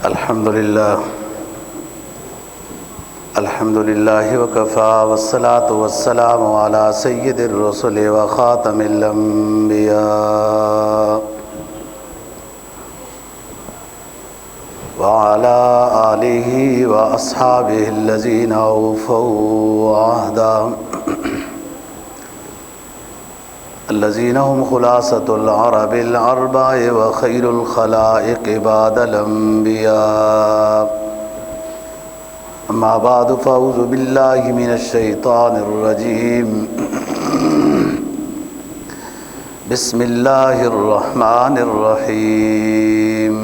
الحمد لله وكفى والصلاة والسلام على سيد الرسل وخاتم الأنبياء وعلى آله وأصحابه الذين أوفوا عهدهم الذين هم خلاصة العرب الأربع وخير الخلائق بعد الأنبياء. أما بعد فأعوذ بالله من الشيطان الرجيم. بسم الله الرحمن الرحيم.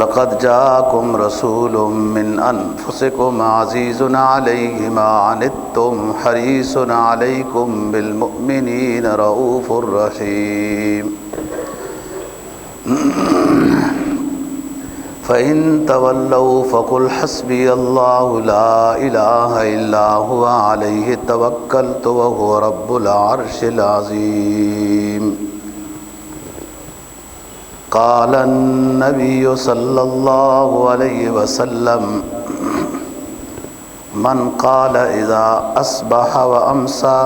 لقد جاءكم رسول من أنفسكم عزيز عليه ما عنتم حريص عليكم بالمؤمنين رؤوف رحيم. فإن تولوا فقل حسبي الله لا إله إلا هو عليه توكلت وهو رب العرش العظيم. قال النبي صلى الله عليه وسلم من قال إذا أصبح وأمسى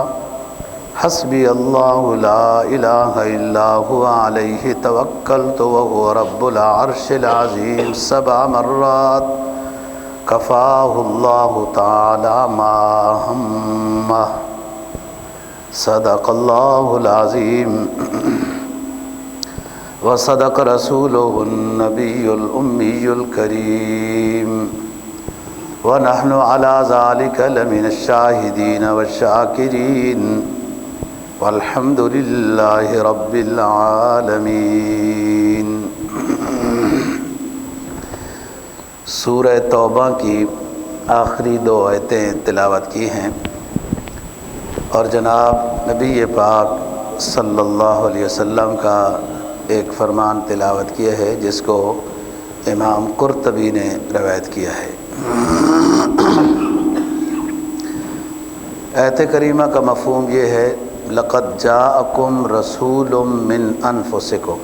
حسبي الله لا إله إلا هو عليه توكلت وهو رب العرش العظيم 7 مرات كفاه الله تعالى ما همه. صدق الله العظيم وصدق رسوله النبي الأمي الكريم ونحن على ذلك لمن الشاهدين والشاكرين والحمد لله رب العالمین. سورہ توبہ کی آخری 2 آیتیں تلاوت کی ہیں اور جناب نبی پاک صلی اللہ علیہ وسلم کا ایک فرمان تلاوت کیا ہے جس کو امام قرطبی نے روایت کیا ہے. آیت کریمہ کا مفہوم یہ ہے لقد جاءکم رسول من انفسکم.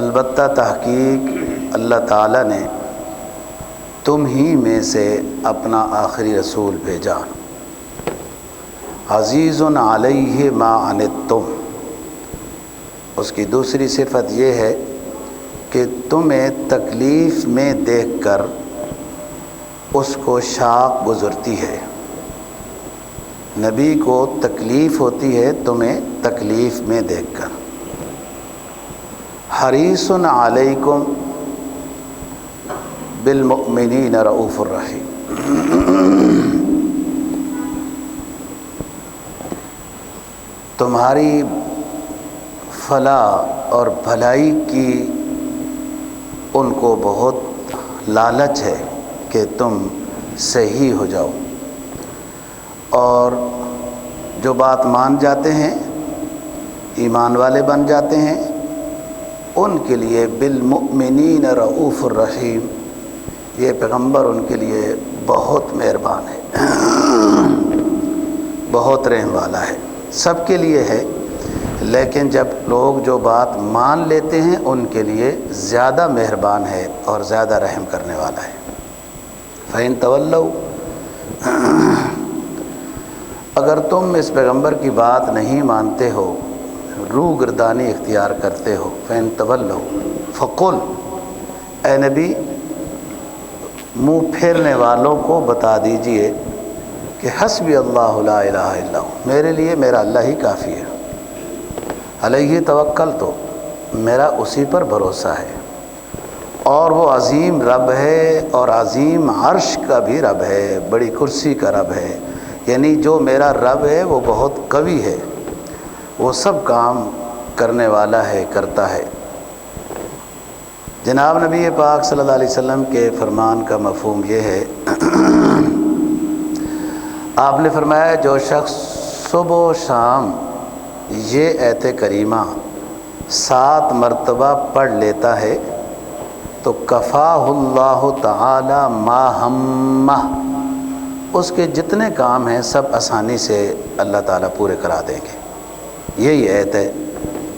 البتہ تحقیق اللہ تعالیٰ نے تم ہی میں سے اپنا آخری رسول بھیجا. عزیز علیہ ما عنتم. اس کی دوسری صفت یہ ہے کہ تمہیں تکلیف میں دیکھ کر اس کو شاق گزرتی ہے. نبی کو تکلیف ہوتی ہے تمہیں تکلیف میں دیکھ کر. حریص علیکم بالمؤمنین رؤوف الرحیم. تمہاری فلاح اور بھلائی کی ان کو بہت لالچ ہے کہ تم صحیح ہو جاؤ، اور جو بات مان جاتے ہیں ایمان والے بن جاتے ہیں ان کے لیے بالمؤمنین رؤوف الرحیم. یہ پیغمبر ان کے لیے بہت مہربان ہے، بہت رحم والا ہے. سب کے لیے ہے، لیکن جب لوگ جو بات مان لیتے ہیں ان کے لیے زیادہ مہربان ہے اور زیادہ رحم کرنے والا ہے. فَإِن تَوَلَّوْا، اگر تم اس پیغمبر کی بات نہیں مانتے ہو، روح گردانی اختیار کرتے ہو، فَإِن تَوَلَّوْا فَقُلْ، اے نبی منہ پھیرنے والوں کو بتا دیجئے کہ حسبی اللہ لا الہ الا ہو، میرے لیے میرا اللہ ہی کافی ہے. علیہ توکل، تو میرا اسی پر بھروسہ ہے، اور وہ عظیم رب ہے اور عظیم عرش کا بھی رب ہے، بڑی کرسی کا رب ہے. یعنی جو میرا رب ہے وہ بہت قوی ہے، وہ سب کام کرنے والا ہے، کرتا ہے. جناب نبی پاک صلی اللہ علیہ وسلم کے فرمان کا مفہوم یہ ہے، آپ نے فرمایا جو شخص صبح و شام یہ آیت کریمہ 7 مرتبہ پڑھ لیتا ہے تو کفاہ اللہ تعالی ما ہمہ، اس کے جتنے کام ہیں سب آسانی سے اللہ تعالیٰ پورے کرا دیں گے. یہی آیت ہے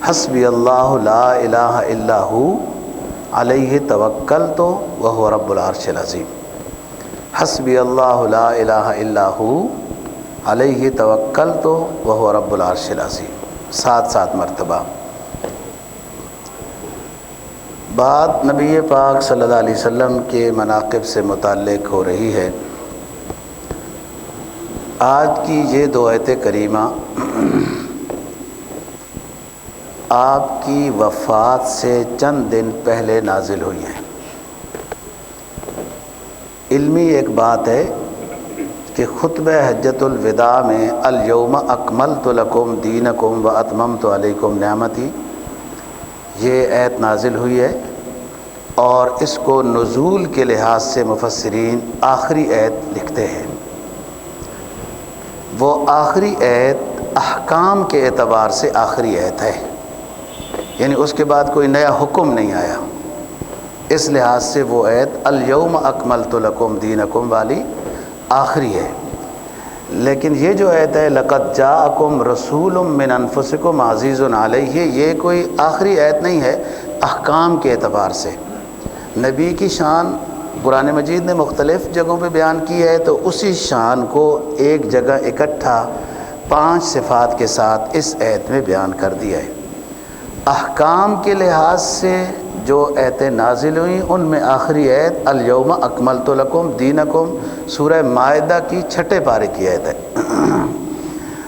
حسبی اللہ لا الہ الا ہو علیہ توکلت وہو رب العرش العظیم. حسبی اللہ لا الہ الا ہو علیہ توکلت وہو رب العرش العظیم. 7 مرتبہ. بات نبی پاک صلی اللہ علیہ وسلم کے مناقب سے متعلق ہو رہی ہے. آج کی یہ 2 آیت کریمہ آپ کی وفات سے چند دن پہلے نازل ہوئی ہیں. علمی ایک بات ہے کہ خطبہ حجۃ الوداع میں الیوم اکملت لکم دینکم و اتممت علیکم نعمتی یہ آیت نازل ہوئی ہے، اور اس کو نزول کے لحاظ سے مفسرین آخری آیت لکھتے ہیں. وہ آخری آیت احکام کے اعتبار سے آخری آیت ہے، یعنی اس کے بعد کوئی نیا حکم نہیں آیا. اس لحاظ سے وہ آیت الیوم اکملت لکم دینکم والی آخری ہے. لیکن یہ جو آیت ہے لقد جاءکم رسول من انفسکم عزیز علیہ، یہ کوئی آخری آیت نہیں ہے احکام کے اعتبار سے. نبی کی شان قرآن مجید نے مختلف جگہوں پہ بیان کی ہے، تو اسی شان کو ایک جگہ اکٹھا 5 صفات کے ساتھ اس آیت میں بیان کر دیا ہے. احکام کے لحاظ سے جو آیتیں نازل ہوئیں ان میں آخری آیت الیوم اکملت لکم دینکم سورہ مائدہ کی 6 پارے کی آیت ہے.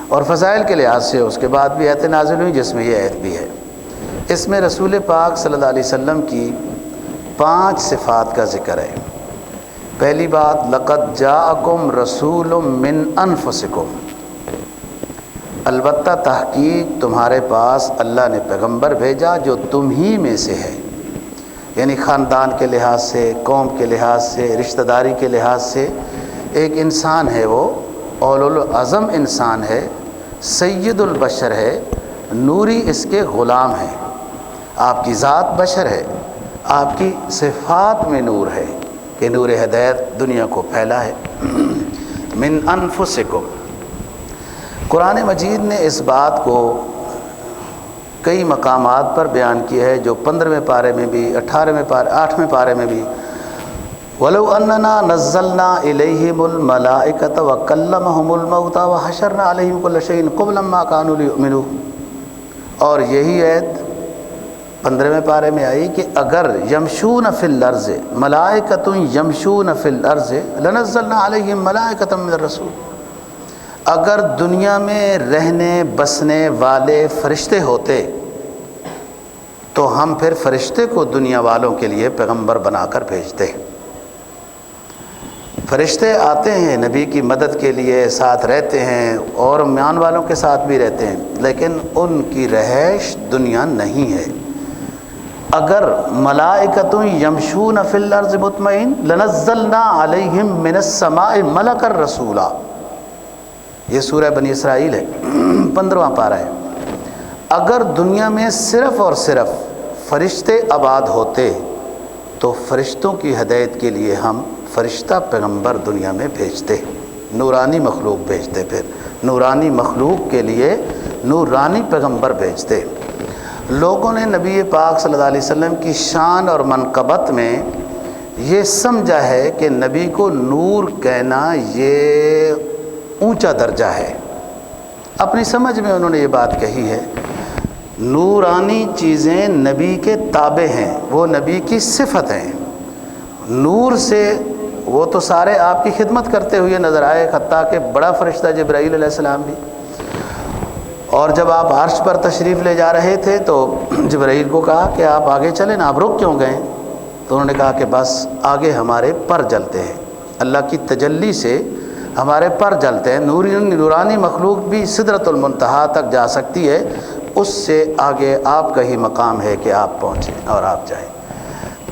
اور فضائل کے لحاظ سے اس کے بعد بھی آیتیں نازل ہوئیں جس میں یہ آیت بھی ہے. اس میں رسول پاک صلی اللہ علیہ وسلم کی 5 صفات کا ذکر ہے. پہلی بات لقد جاءکم رسول من انفسکم، البتہ تحقیق تمہارے پاس اللہ نے پیغمبر بھیجا جو تم ہی میں سے ہے، یعنی خاندان کے لحاظ سے، قوم کے لحاظ سے، رشتہ داری کے لحاظ سے ایک انسان ہے، وہ اولو العزم انسان ہے، سید البشر ہے، نوری اس کے غلام ہے. آپ کی ذات بشر ہے، آپ کی صفات میں نور ہے کہ نور ہدایت دنیا کو پھیلا ہے. من انفسکم، قرآن مجید نے اس بات کو کئی مقامات پر بیان کیا ہے، جو 15ویں پارے میں بھی، 18ویں پارے، 8ویں پارے میں بھی. وَلَوْ أَنَّنَا نَزَّلْنَا إِلَيْهِمُ الْمَلَائِكَةَ وَكَلَّمَهُمُ الْمَوْتَى وَحَشَرْنَا عَلَيْهِمْ كُلَّ شَيْءٍ قُبْلًا مَا كَانُوا لِيُؤْمِنُوا. اور یہی آیت 15ویں پارے میں آئی کہ اگر یمشون فی الارض ملائکۃ یمشون فی الارض لنزلنا علیہم ملائکۃ من الرسول، اگر دنیا میں رہنے بسنے والے فرشتے ہوتے تو ہم پھر فرشتے کو دنیا والوں کے لیے پیغمبر بنا کر بھیجتے. فرشتے آتے ہیں نبی کی مدد کے لیے، ساتھ رہتے ہیں اور ایمان والوں کے ساتھ بھی رہتے ہیں، لیکن ان کی رہائش دنیا نہیں ہے. اگر ملائکۃ یمشون فی الارض مطمئن لنزلنا علیہم من السماء ملکا رسولا، یہ سورہ بنی اسرائیل ہے، 15واں پارہ ہے. اگر دنیا میں صرف اور صرف فرشتے آباد ہوتے تو فرشتوں کی ہدایت کے لیے ہم فرشتہ پیغمبر دنیا میں بھیجتے، نورانی مخلوق بھیجتے، پھر نورانی مخلوق کے لیے نورانی پیغمبر بھیجتے. لوگوں نے نبی پاک صلی اللہ علیہ وسلم کی شان اور منقبت میں یہ سمجھا ہے کہ نبی کو نور کہنا یہ اونچا درجہ ہے. اپنی سمجھ میں انہوں نے یہ بات کہی ہے. نورانی چیزیں نبی کے تابع ہیں، وہ نبی کی صفت ہیں. نور سے وہ تو سارے آپ کی خدمت کرتے ہوئے نظر آئے، حتیٰ کہ بڑا فرشتہ جبرائیل علیہ السلام بھی. اور جب آپ عرش پر تشریف لے جا رہے تھے تو جبرائیل کو کہا کہ آپ آگے چلیں نا، آپ رک کیوں گئے؟ تو انہوں نے کہا کہ بس آگے ہمارے پر جلتے ہیں، اللہ کی تجلی سے ہمارے پر جلتے ہیں. نورانی مخلوق بھی سدرۃ المنتہا تک جا سکتی ہے، اس سے آگے آپ کا ہی مقام ہے کہ آپ پہنچیں اور آپ جائیں.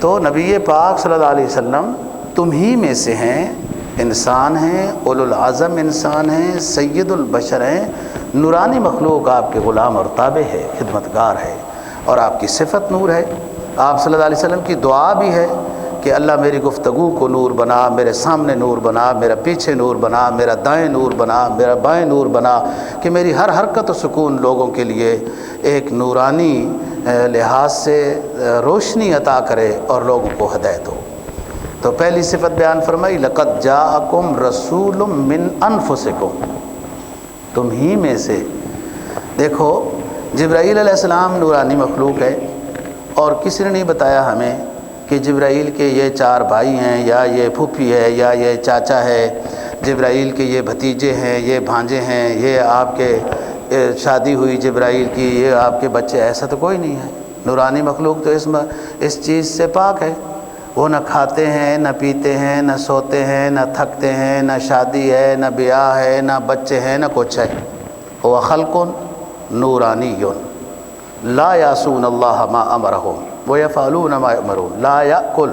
تو نبی پاک صلی اللہ علیہ وسلم تم ہی میں سے ہیں، انسان ہیں، اولو العزم انسان ہیں، سید البشر ہیں، نورانی مخلوق آپ کے غلام اور تابع ہے، خدمتگار ہے، اور آپ کی صفت نور ہے. آپ صلی اللہ علیہ وسلم کی دعا بھی ہے کہ اللہ میری گفتگو کو نور بنا، میرے سامنے نور بنا، میرا پیچھے نور بنا، میرا دائیں نور بنا، میرا بائیں نور بنا، کہ میری ہر حرکت و سکون لوگوں کے لیے ایک نورانی لحاظ سے روشنی عطا کرے اور لوگوں کو ہدایت ہو۔ تو پہلی صفت بیان فرمائی لقد جاءکم رسول من انفسکم، تم ہی میں سے۔ دیکھو جبرائیل علیہ السلام نورانی مخلوق ہے، اور کسی نے نہیں بتایا ہمیں کہ جبرائیل کے یہ 4 بھائی ہیں، یا یہ پھوپھی ہے، یا یہ چاچا ہے، جبرائیل کے یہ بھتیجے ہیں، یہ بھانجے ہیں، یہ آپ کے شادی ہوئی جبرائیل کی، یہ آپ کے بچے، ایسا تو کوئی نہیں ہے۔ نورانی مخلوق تو اس چیز سے پاک ہے۔ وہ نہ کھاتے ہیں، نہ پیتے ہیں، نہ سوتے ہیں، نہ تھکتے ہیں، نہ شادی ہے، نہ بیاہ ہے، نہ بچے ہیں، نہ کچھ ہے۔ وہ خلق نورانی لا یعصون اللہ ما امرہم ویفعلون ما یؤمرون لا یأکل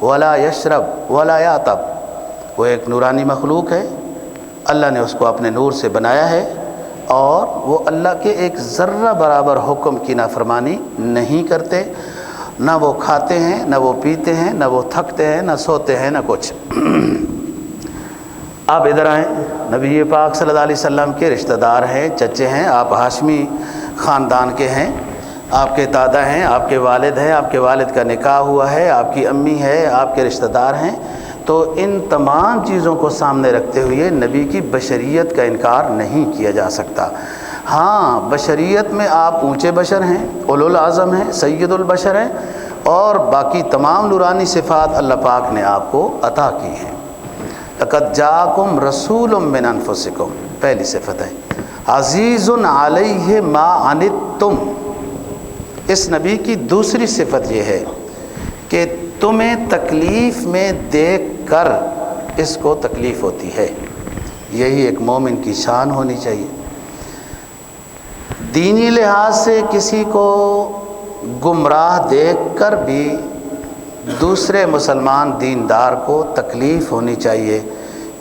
ولا یشرب ولا یعطب۔ وہ ایک نورانی مخلوق ہے، اللہ نے اس کو اپنے نور سے بنایا ہے، اور وہ اللہ کے ایک ذرہ برابر حکم کی نافرمانی نہیں کرتے، نہ وہ کھاتے ہیں، نہ وہ پیتے ہیں، نہ وہ تھکتے ہیں، نہ سوتے ہیں، نہ کچھ۔ آپ ادھر آئیں، نبی پاک صلی اللہ علیہ وسلم کے رشتہ دار ہیں، چچے ہیں، آپ ہاشمی خاندان کے ہیں، آپ کے دادا ہیں، آپ کے والد ہیں، آپ کے والد کا نکاح ہوا ہے، آپ کی امی ہے، آپ کے رشتہ دار ہیں۔ تو ان تمام چیزوں کو سامنے رکھتے ہوئے نبی کی بشریت کا انکار نہیں کیا جا سکتا۔ ہاں، بشریت میں آپ اونچے بشر ہیں، اولو العظم ہیں، سید البشر ہیں، اور باقی تمام نورانی صفات اللہ پاک نے آپ کو عطا کی ہیں۔ لقد جاءکم رسول من انفسکم، پہلی صفت ہے۔ عزیز علیہ ما عنتم، اس نبی کی دوسری صفت یہ ہے کہ تمہیں تکلیف میں دیکھ کر اس کو تکلیف ہوتی ہے۔ یہی ایک مومن کی شان ہونی چاہیے۔ دینی لحاظ سے کسی کو گمراہ دیکھ کر بھی دوسرے مسلمان دیندار کو تکلیف ہونی چاہیے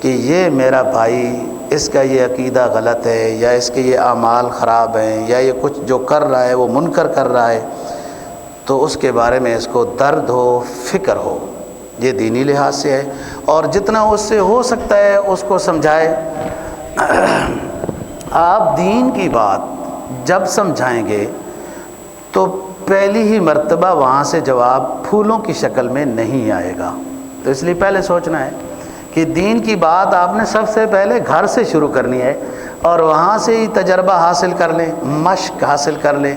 کہ یہ میرا بھائی، اس کا یہ عقیدہ غلط ہے، یا اس کے یہ اعمال خراب ہیں، یا یہ کچھ جو کر رہا ہے وہ منکر کر رہا ہے، تو اس کے بارے میں اس کو درد ہو، فکر ہو۔ یہ دینی لحاظ سے ہے، اور جتنا اس سے ہو سکتا ہے اس کو سمجھائے۔ آپ دین کی بات جب سمجھائیں گے تو پہلی ہی مرتبہ وہاں سے جواب پھولوں کی شکل میں نہیں آئے گا۔ تو اس لیے پہلے سوچنا ہے کہ دین کی بات آپ نے سب سے پہلے گھر سے شروع کرنی ہے، اور وہاں سے ہی تجربہ حاصل کر لیں، مشق حاصل کر لیں،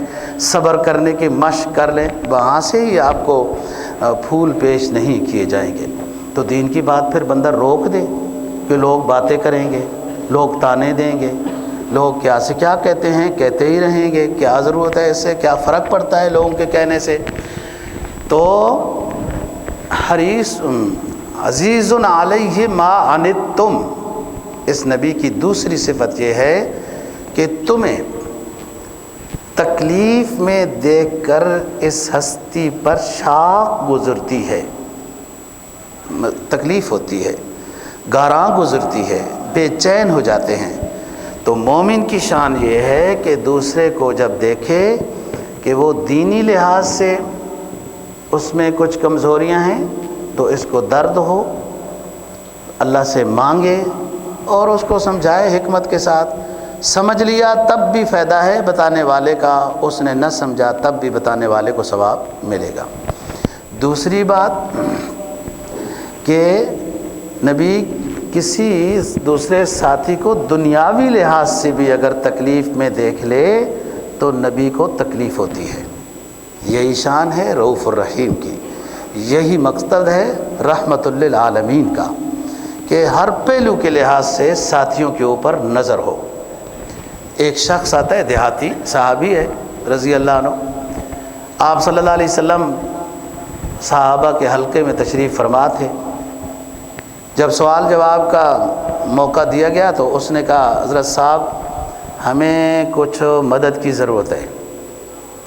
صبر کرنے کی مشق کر لیں، وہاں سے ہی آپ کو پھول پیش نہیں کیے جائیں گے۔ تو دین کی بات پھر بندہ روک دے کہ لوگ باتیں کریں گے، لوگ تانے دیں گے، لوگ کیا سے کیا کہتے ہیں، کہتے ہی رہیں گے، کیا ضرورت ہے اس سے، کیا فرق پڑتا ہے لوگوں کے کہنے سے۔ تو حریص عزیز علیہ ما عنتم، اس نبی کی دوسری صفت یہ ہے کہ تمہیں تکلیف میں دیکھ کر اس ہستی پر شاق گزرتی ہے، تکلیف ہوتی ہے، گاراں گزرتی ہے، بے چین ہو جاتے ہیں۔ تو مومن کی شان یہ ہے کہ دوسرے کو جب دیکھے کہ وہ دینی لحاظ سے اس میں کچھ کمزوریاں ہیں تو اس کو درد ہو، اللہ سے مانگے اور اس کو سمجھائے حکمت کے ساتھ۔ سمجھ لیا تب بھی فائدہ ہے بتانے والے کا، اس نے نہ سمجھا تب بھی بتانے والے کو ثواب ملے گا۔ دوسری بات کہ نبی کسی دوسرے ساتھی کو دنیاوی لحاظ سے بھی اگر تکلیف میں دیکھ لے تو نبی کو تکلیف ہوتی ہے۔ یہی شان ہے رؤوف الرحیم کی، یہی مقصد ہے رحمت للعالمین کا کہ ہر پہلو کے لحاظ سے ساتھیوں کے اوپر نظر ہو۔ ایک شخص آتا ہے، دیہاتی صحابی ہے رضی اللہ عنہ، آپ صلی اللہ علیہ وسلم صحابہ کے حلقے میں تشریف فرما تھے۔ جب سوال جواب کا موقع دیا گیا تو اس نے کہا حضرت صاحب ہمیں کچھ مدد کی ضرورت ہے،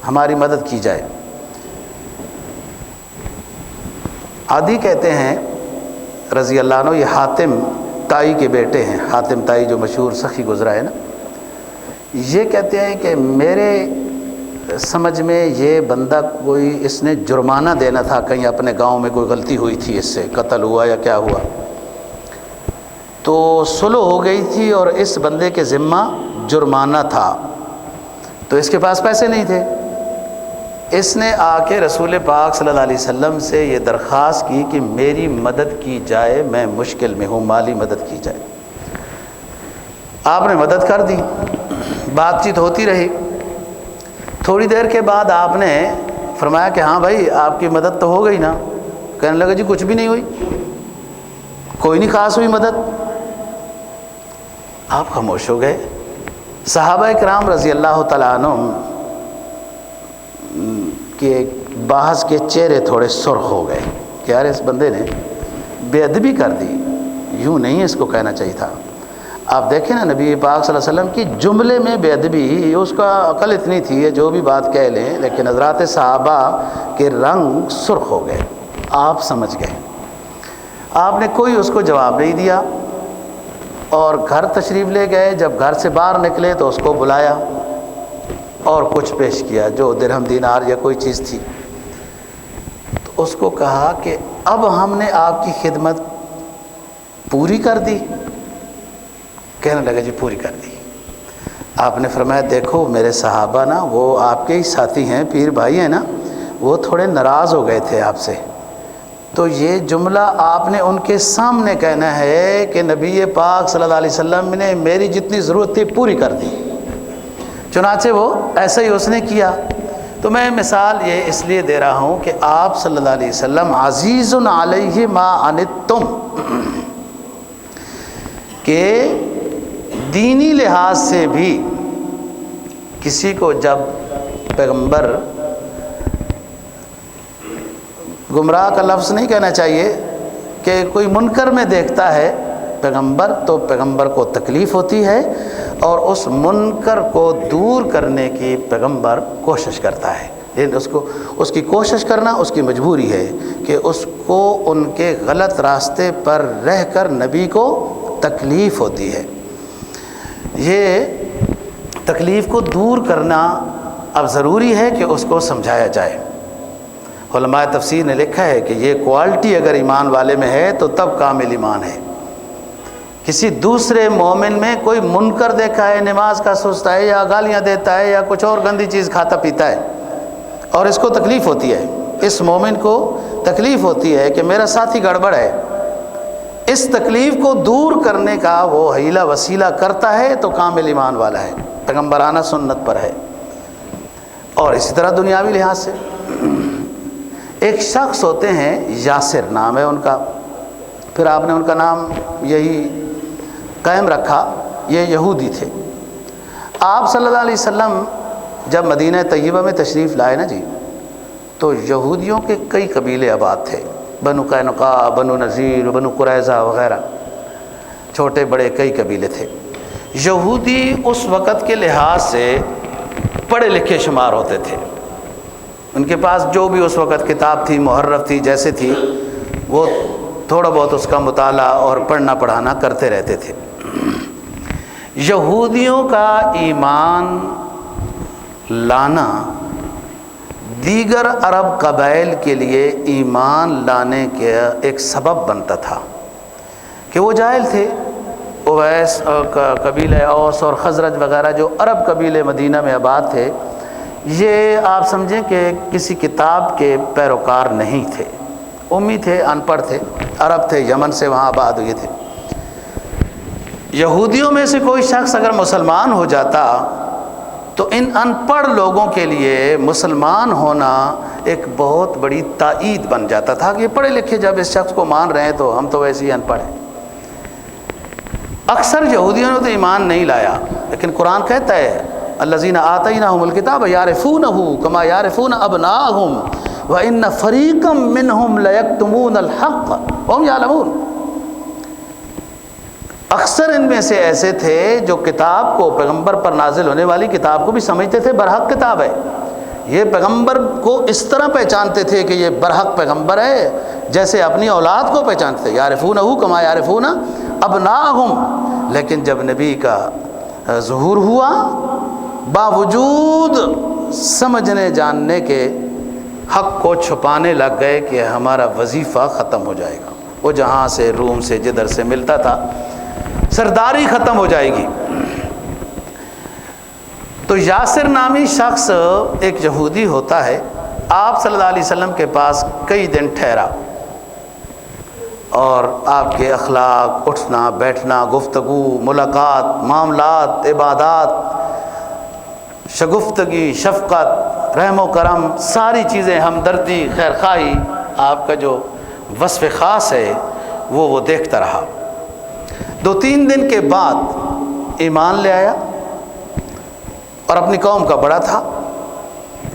ہماری مدد کی جائے۔ عادی کہتے ہیں رضی اللہ عنہ، یہ حاتم تائی کے بیٹے ہیں، حاتم تائی جو مشہور سخی گزرا ہے نا، یہ کہتے ہیں کہ میرے سمجھ میں یہ بندہ کوئی اس نے جرمانہ دینا تھا، کہیں اپنے گاؤں میں کوئی غلطی ہوئی تھی، اس سے قتل ہوا یا کیا ہوا، تو صلح ہو گئی تھی اور اس بندے کے ذمہ جرمانہ تھا، تو اس کے پاس پیسے نہیں تھے۔ اس نے آ کے رسول پاک صلی اللہ علیہ وسلم سے یہ درخواست کی کہ میری مدد کی جائے، میں مشکل میں ہوں، مالی مدد کی جائے۔ آپ نے مدد کر دی، بات چیت ہوتی رہی۔ تھوڑی دیر کے بعد آپ نے فرمایا کہ ہاں بھائی آپ کی مدد تو ہو گئی نا؟ کہنے لگا جی کچھ بھی نہیں ہوئی، کوئی نہیں خاص ہوئی مدد۔ آپ خاموش ہو گئے۔ صحابہ کرام رضی اللہ تعالیٰ عنہ کے بعض کے چہرے تھوڑے سرخ ہو گئے کہ یار اس بندے نے بے ادبی کر دی، یوں نہیں اس کو کہنا چاہیے تھا۔ آپ دیکھیں نا نبی پاک صلی اللہ علیہ وسلم کی جملے میں بے ادبی، اس کا عقل اتنی تھی ہے جو بھی بات کہہ لیں، لیکن حضرات صحابہ کے رنگ سرخ ہو گئے، آپ سمجھ گئے۔ آپ نے کوئی اس کو جواب نہیں دیا اور گھر تشریف لے گئے۔ جب گھر سے باہر نکلے تو اس کو بلایا اور کچھ پیش کیا، جو درہم دینار یا کوئی چیز تھی، تو اس کو کہا کہ اب ہم نے آپ کی خدمت پوری کر دی؟ کہنے لگا جی پوری کر دی۔ آپ نے فرمایا دیکھو میرے صحابہ نا، وہ آپ کے ہی ساتھی ہیں، پیر بھائی ہیں نا، وہ تھوڑے ناراض ہو گئے تھے آپ سے، تو یہ جملہ آپ نے ان کے سامنے کہنا ہے کہ نبی پاک صلی اللہ علیہ وسلم نے میری جتنی ضرورت تھی پوری کر دی۔ چنانچہ وہ ایسا ہی اس نے کیا۔ تو میں مثال یہ اس لیے دے رہا ہوں کہ آپ صلی اللہ علیہ وسلم عزیز علیہ ما عنتم، کہ دینی لحاظ سے بھی کسی کو جب پیغمبر، گمراہ کا لفظ نہیں کہنا چاہیے، کہ کوئی منکر میں دیکھتا ہے پیغمبر تو پیغمبر کو تکلیف ہوتی ہے اور اس منکر کو دور کرنے کی پیغمبر کوشش کرتا ہے، لیکن اس کی کوشش کرنا اس کی مجبوری ہے کہ اس کو ان کے غلط راستے پر رہ کر نبی کو تکلیف ہوتی ہے۔ یہ تکلیف کو دور کرنا اب ضروری ہے کہ اس کو سمجھایا جائے۔ علماء تفسیر نے لکھا ہے کہ یہ کوالٹی اگر ایمان والے میں ہے تو تب کامل ایمان ہے۔ کسی دوسرے مومن میں کوئی منکر دیکھا ہے، نماز کا سست ہے یا گالیاں دیتا ہے یا کچھ اور گندی چیز کھاتا پیتا ہے اور اس کو تکلیف ہوتی ہے، اس مومن کو تکلیف ہوتی ہے کہ میرا ساتھی گڑبڑ ہے، اس تکلیف کو دور کرنے کا وہ حیلہ وسیلہ کرتا ہے تو کامل ایمان والا ہے، پیغمبرانہ سنت پر ہے۔ اور اسی طرح دنیاوی لحاظ سے ایک شخص ہوتے ہیں، یاسر نام ہے ان کا، پھر آپ نے ان کا نام یہی قائم رکھا، یہ یہودی تھے۔ آپ صلی اللہ علیہ وسلم جب مدینہ طیبہ میں تشریف لائے نا جی، تو یہودیوں کے کئی قبیلے آباد تھے، بنو قینقاع، بنو نذیر، بنو قریظہ وغیرہ، چھوٹے بڑے کئی قبیلے تھے۔ یہودی اس وقت کے لحاظ سے پڑھے لکھے شمار ہوتے تھے، ان کے پاس جو بھی اس وقت کتاب تھی، محرف تھی، جیسے تھی، وہ تھوڑا بہت اس کا مطالعہ اور پڑھنا پڑھانا کرتے رہتے تھے۔ یہودیوں کا ایمان لانا دیگر عرب قبائل کے لیے ایمان لانے کا ایک سبب بنتا تھا کہ وہ جاہل تھے۔ اویس قبیلہ اوس اور خزرج وغیرہ جو عرب قبیلے مدینہ میں آباد تھے، یہ آپ سمجھیں کہ کسی کتاب کے پیروکار نہیں تھے، امی تھے، ان پڑھ تھے، عرب تھے، یمن سے وہاں آباد ہوئے تھے۔ یہودیوں میں سے کوئی شخص اگر مسلمان ہو جاتا تو ان ان پڑھ لوگوں کے لیے مسلمان ہونا ایک بہت بڑی تائید بن جاتا تھا کہ یہ پڑھے لکھے جب اس شخص کو مان رہے ہیں تو ہم تو ویسے ہی ان پڑھ ہیں۔ اکثر یہودیوں نے تو ایمان نہیں لایا، لیکن قرآن کہتا ہے الذین آتیناہم الکتاب یعرفونہ کما یعرفون ابناءہم وان فریقا منہم لیکتمون الحق وہم یعلمون۔ اکثر ان میں سے ایسے تھے جو کتاب کو، پیغمبر پر نازل ہونے والی کتاب کو بھی سمجھتے تھے برحق کتاب ہے، یہ پیغمبر کو اس طرح پہچانتے تھے کہ یہ برحق پیغمبر ہے جیسے اپنی اولاد کو پہچانتے تھے، یعرفونہ کما یعرفون ابناءہم۔ لیکن جب نبی کا ظہور ہوا، باوجود سمجھنے جاننے کے حق کو چھپانے لگ گئے کہ ہمارا وظیفہ ختم ہو جائے گا، وہ جہاں سے روم سے جدھر سے ملتا تھا سرداری ختم ہو جائے گی۔ تو یاسر نامی شخص ایک یہودی ہوتا ہے، آپ صلی اللہ علیہ وسلم کے پاس کئی دن ٹھہرا، اور آپ کے اخلاق، اٹھنا بیٹھنا، گفتگو، ملاقات، معاملات، عبادات، شگفتگی، شفقت، رحم و کرم، ساری چیزیں، ہمدردی، خیرخواہی، آپ کا جو وصف خاص ہے وہ دیکھتا رہا۔ 2-3 دن کے بعد ایمان لے آیا، اور اپنی قوم کا بڑا تھا،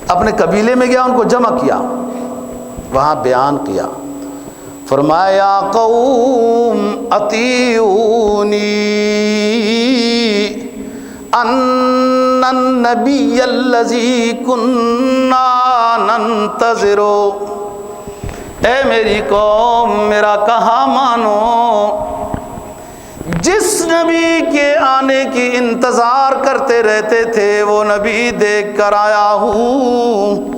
اپنے قبیلے میں گیا، ان کو جمع کیا، وہاں بیان کیا، فرمایا قوم اطیعونی ان النبی الذی کننا ننتظر، اے میری قوم میرا کہا مانو، جس نبی کے آنے کی انتظار کرتے رہتے تھے وہ نبی دیکھ کر آیا ہوں،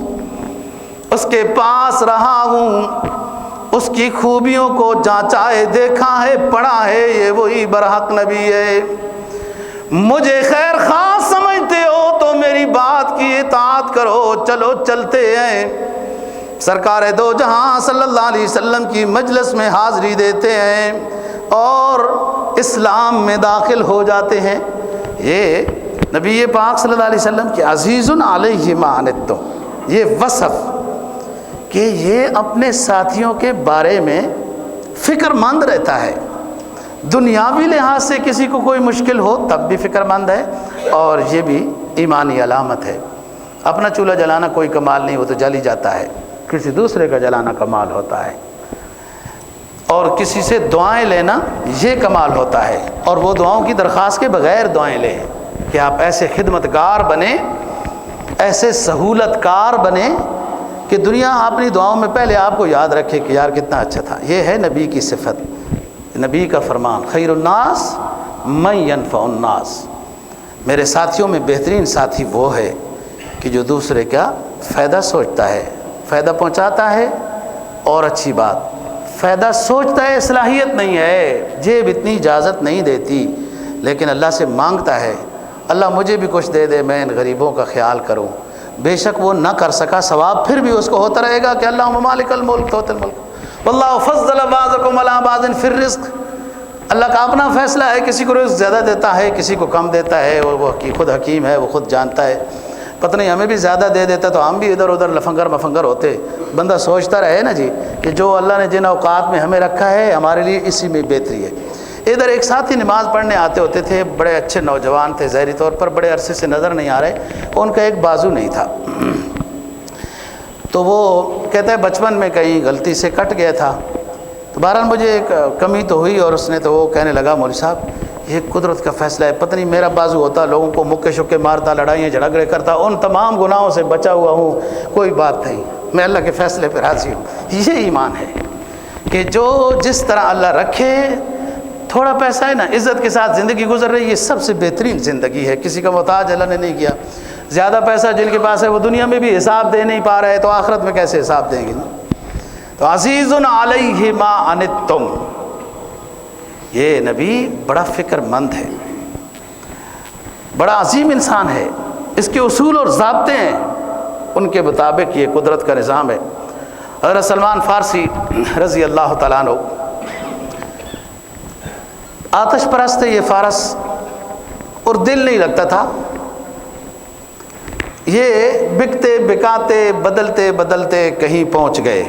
اس کے پاس رہا ہوں، اس کی خوبیوں کو جانچا ہے، دیکھا ہے، پڑھا ہے، یہ وہی برحق نبی ہے۔ مجھے خیر خواہ سمجھتے ہو تو میری بات کی اطاعت کرو، چلو چلتے ہیں۔ سرکار دو جہاں صلی اللہ علیہ وسلم کی مجلس میں حاضری دیتے ہیں اور اسلام میں داخل ہو جاتے ہیں۔ یہ نبی پاک صلی اللہ علیہ وسلم کی عزیز علیہ ما عنتم، یہ وصف کہ یہ اپنے ساتھیوں کے بارے میں فکر مند رہتا ہے، دنیاوی لحاظ سے کسی کو کوئی مشکل ہو تب بھی فکر مند ہے، اور یہ بھی ایمانی علامت ہے۔ اپنا چولہا جلانا کوئی کمال نہیں، وہ تو جل ہی جاتا ہے، کسی دوسرے کا جلانا کمال ہوتا ہے، اور کسی سے دعائیں لینا یہ کمال ہوتا ہے، اور وہ دعاؤں کی درخواست کے بغیر دعائیں لیں کہ آپ ایسے خدمتگار بنیں، ایسے سہولت کار بنیں کہ دنیا اپنی دعاؤں میں پہلے آپ کو یاد رکھے کہ یار کتنا اچھا تھا۔ یہ ہے نبی کی صفت، نبی کا فرمان، خیر الناس من ینفع الناس، میرے ساتھیوں میں بہترین ساتھی وہ ہے کہ جو دوسرے کا فائدہ سوچتا ہے، فائدہ پہنچاتا ہے، اور اچھی بات، فائدہ سوچتا ہے، صلاحیت نہیں ہے، جیب اتنی اجازت نہیں دیتی، لیکن اللہ سے مانگتا ہے اللہ مجھے بھی کچھ دے دے، میں ان غریبوں کا خیال کروں۔ بے شک وہ نہ کر سکا، ثواب پھر بھی اس کو ہوتا رہے گا کہ اللہم مالک الملک تؤتی الملک واللہ فضل بعضکم علی بعض فی الرزق، اللہ کا اپنا فیصلہ ہے، کسی کو رزق زیادہ دیتا ہے، کسی کو کم دیتا ہے، وہ خود حکیم ہے، وہ خود جانتا ہے۔ پتہ نہیں ہمیں بھی زیادہ دے دیتا تو ہم بھی ادھر ادھر لفنگر مفنگر ہوتے۔ بندہ سوچتا رہے نا جی کہ جو اللہ نے جن اوقات میں ہمیں رکھا ہے ہمارے لیے اسی میں بہتری ہے۔ ادھر ایک ساتھی نماز پڑھنے آتے ہوتے تھے، بڑے اچھے نوجوان تھے، ظاہری طور پر بڑے عرصے سے نظر نہیں آ رہے، ان کا ایک بازو نہیں تھا، تو وہ کہتا ہے بچپن میں کہیں غلطی سے کٹ گیا تھا، تو بہرحال مجھے ایک کمی تو ہوئی، اور اس نے تو وہ کہنے لگا مولوی صاحب یہ قدرت کا فیصلہ ہے، پتہ نہیں میرا بازو ہوتا لوگوں کو مکے شکے مارتا، لڑائیاں جھگڑے کرتا، ان تمام گناہوں سے بچا ہوا ہوں، کوئی بات نہیں، میں اللہ کے فیصلے پہ راضی ہوں۔ یہ ایمان ہے کہ جو جس طرح اللہ رکھے، تھوڑا پیسہ ہے نا، عزت کے ساتھ زندگی گزر رہی ہے، یہ سب سے بہترین زندگی ہے، کسی کا محتاج اللہ نے نہیں کیا۔ زیادہ پیسہ جن کے پاس ہے وہ دنیا میں بھی حساب دے نہیں پا رہے، تو آخرت میں کیسے حساب دیں گے؟ تو عزیز علیہ ما عنتم، یہ نبی بڑا فکر مند ہے، بڑا عظیم انسان ہے، اس کے اصول اور ضابطے ہیں، ان کے مطابق یہ قدرت کا نظام ہے۔ حضرت سلمان فارسی رضی اللہ تعالیٰ عنہ آتش پرست ہے، یہ فارس، اور دل نہیں لگتا تھا، یہ بکتے بکاتے بدلتے بدلتے کہیں پہنچ گئے،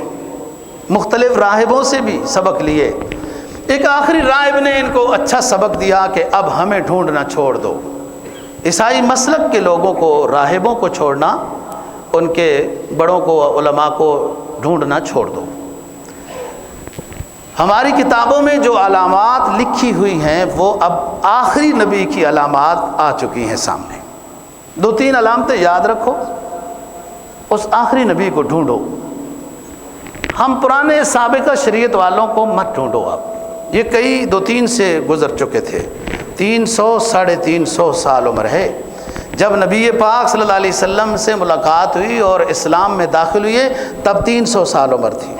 مختلف راہبوں سے بھی سبق لیے، ایک آخری راہب نے ان کو اچھا سبق دیا کہ اب ہمیں ڈھونڈنا چھوڑ دو، عیسائی مسلک کے لوگوں کو، راہبوں کو چھوڑنا، ان کے بڑوں کو، علماء کو ڈھونڈنا چھوڑ دو۔ ہماری کتابوں میں جو علامات لکھی ہوئی ہیں وہ اب آخری نبی کی علامات آ چکی ہیں سامنے، 2-3 علامتیں یاد رکھو، اس آخری نبی کو ڈھونڈو۔ ہم پرانے سابقہ شریعت والوں کو مت ڈھونڈو، آپ یہ کئی 2-3 سے گزر چکے تھے، 300 350 سال عمر ہے، جب نبی پاک صلی اللہ علیہ وسلم سے ملاقات ہوئی اور اسلام میں داخل ہوئے تب 300 سال عمر تھی.